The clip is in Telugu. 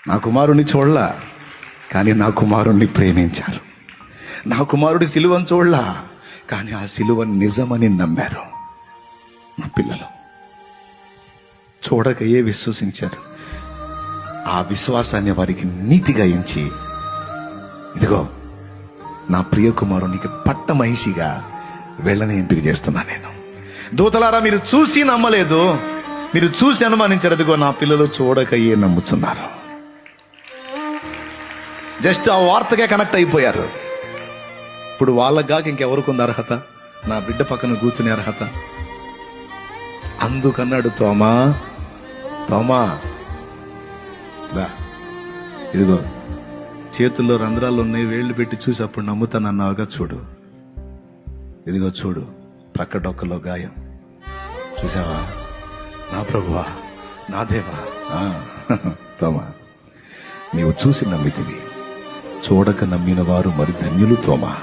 నా కుమారుణ్ణి చూడలా, కానీ నా కుమారుణ్ణి ప్రేమించారు. నా కుమారుడి సిలువను చూడలా, కానీ ఆ సిలువ నిజమని నమ్మారు. నా పిల్లలు చూడకయే విశ్వసించారు. ఆ విశ్వాసాన్ని వారికి నీతిగా ఎంచి, ఇదిగో నా ప్రియ కుమారునికి పట్టమహిషిగా వీళ్ళని ఎంపిక చేస్తున్నా నేను. దూతలారా, మీరు చూసి నమ్మలేదు, మీరు చూసి అనుమానించారు. అదిగో నా పిల్లలు చూడకయే నమ్ముతున్నారు. జస్ట్ ఆ వార్తకే కనెక్ట్ అయిపోయారు. ఇప్పుడు వాళ్ళగా ఇంకెవరికి ఉంది అర్హత? నా బిడ్డ పక్కన కూర్చునే అర్హత. అందుకన్నాడు తోమా, తోమా రా, ఇదిగో చేతుల్లో రంధ్రాలు ఉన్నాయి, వేళ్లు పెట్టి చూసి అప్పుడు నమ్ముతానన్నావుగా, చూడు, ఇదిగో చూడు, ప్రక్క డొక్కలో గాయం చూసావా? నా ప్రభువా, నా దేవా. తోమా, నీవు చూసి నమ్మితివి, చూడక నమ్మిన వారు మరి ధన్యులు తోమా.